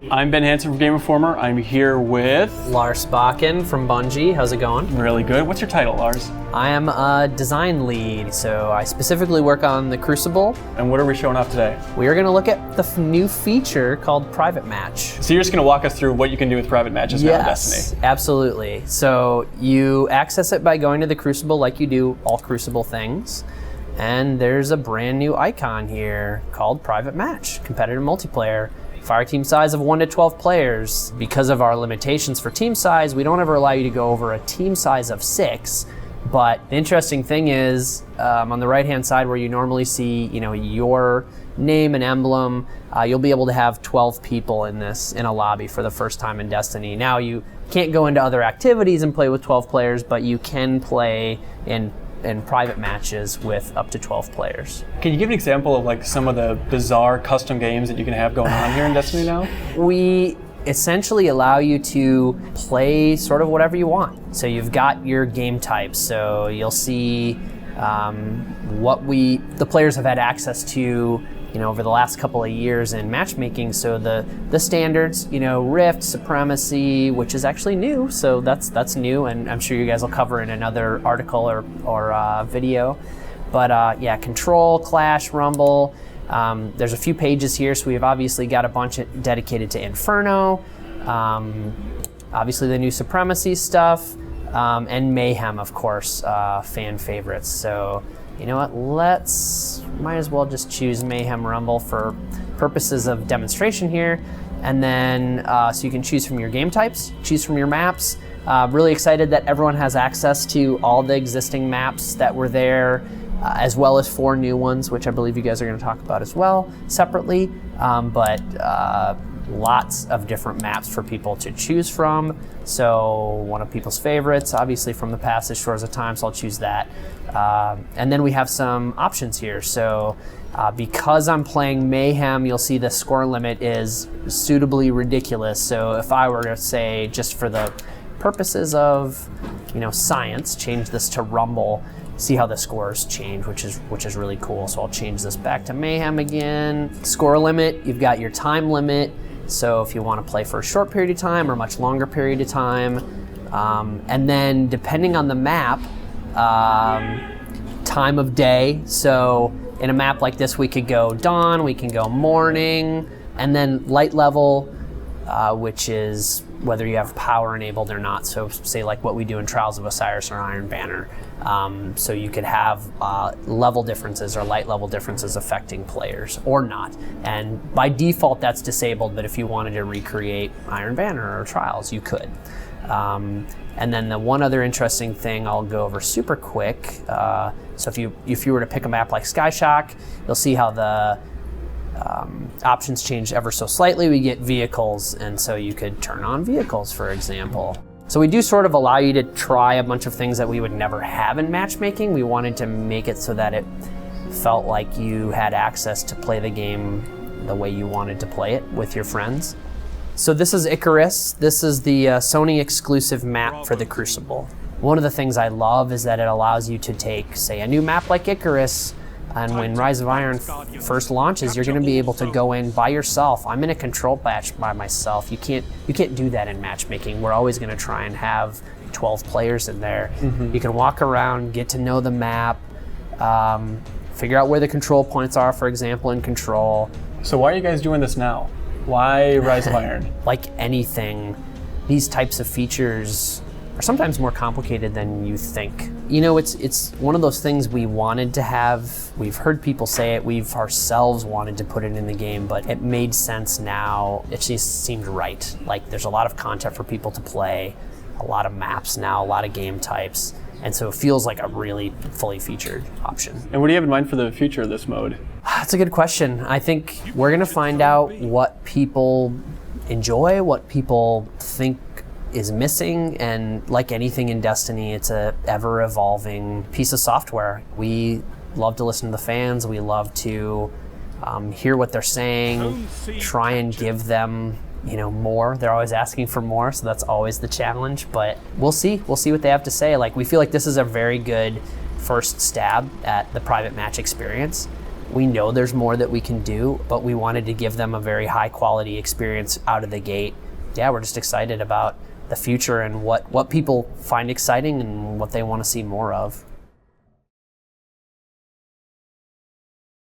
I'm Ben Hanson from Game Informer. I'm here with Lars Bakken from Bungie. How's it going? Really good. What's your title, Lars? I am a design lead, so I specifically work on the Crucible. And what are we showing off today? We are going to look at the new feature called Private Match. So you're just going to walk us through what you can do with private matches now in Destiny. Absolutely. So you access it by going to the Crucible like you do all Crucible things. And there's a brand new icon here called Private Match, competitive multiplayer. Fire team size of 1 to 12 players. Because of our limitations for team size, we don't ever allow you to go over a team size of 6. But the interesting thing is, on the right-hand side where you normally see, your name and emblem, you'll be able to have 12 people in a lobby for the first time in Destiny. Now you can't go into other activities and play with 12 players, but you can play in private matches with up to 12 players. Can you give an example of like some of the bizarre custom games that you can have going on here in Destiny now? We essentially allow you to play sort of whatever you want. So you've got your game types. So you'll see what the players have had access to over the last couple of years in matchmaking. So the standards, Rift, Supremacy, which is actually new. So that's new, and I'm sure you guys will cover in another article or video. But Control, Clash, Rumble. There's a few pages here, so we've obviously got a bunch dedicated to Inferno. Obviously the new Supremacy stuff, and Mayhem, of course, fan favorites. So you know what, might as well just choose Mayhem Rumble for purposes of demonstration here. And then, so you can choose from your game types, choose from your maps. Really excited that everyone has access to all the existing maps that were there, as well as 4 new ones, which I believe you guys are gonna talk about as well, separately. But lots of different maps for people to choose from. So one of people's favorites, obviously from the past, is Shores of Time, so I'll choose that. And then we have some options here. So because I'm playing Mayhem, you'll see the score limit is suitably ridiculous. So if I were to say, just for the purposes of science, change this to Rumble, see how the scores change, which is really cool. So I'll change this back to Mayhem again. Score limit, you've got your time limit. So if you want to play for a short period of time or a much longer period of time. And then depending on the map, time of day. So in a map like this, we could go dawn, we can go morning, and then light level, which is whether you have power enabled or not. So say like what we do in Trials of Osiris or Iron Banner. So you could have level differences or light level differences affecting players or not. And by default, that's disabled, but if you wanted to recreate Iron Banner or Trials, you could. And then the one other interesting thing I'll go over super quick. So if you were to pick a map like Skyshock, you'll see how the options change ever so slightly. We get vehicles, and so you could turn on vehicles, for example. So we do sort of allow you to try a bunch of things that we would never have in matchmaking. We wanted to make it so that it felt like you had access to play the game the way you wanted to play it with your friends. So this is Icarus. This is the Sony exclusive map for the Crucible. One of the things I love is that it allows you to take, say, a new map like Icarus, and when Rise of Iron first launches, you're going to be able to go in by yourself. I'm in a control match by myself. You can't do that in matchmaking. We're always going to try and have 12 players in there. Mm-hmm. You can walk around, get to know the map, figure out where the control points are, for example, in Control. So why are you guys doing this now? Why Rise of Iron? Like anything, these types of features are sometimes more complicated than you think. It's one of those things we wanted to have. We've heard people say it. We've ourselves wanted to put it in the game, but it made sense now. It just seemed right. Like there's a lot of content for people to play, a lot of maps now, a lot of game types. And so it feels like a really fully featured option. And what do you have in mind for the future of this mode? That's a good question. I think we're going to find out what people enjoy, what people think is missing, and like anything in Destiny, it's a ever-evolving piece of software. We love to listen to the fans. We love to hear what they're saying, try and give them more. They're always asking for more, so that's always the challenge, but we'll see what they have to say. Like, we feel like this is a very good first stab at the private match experience. We know there's more that we can do, but we wanted to give them a very high quality experience out of the gate. Yeah, we're just excited about the future and what people find exciting and what they want to see more of.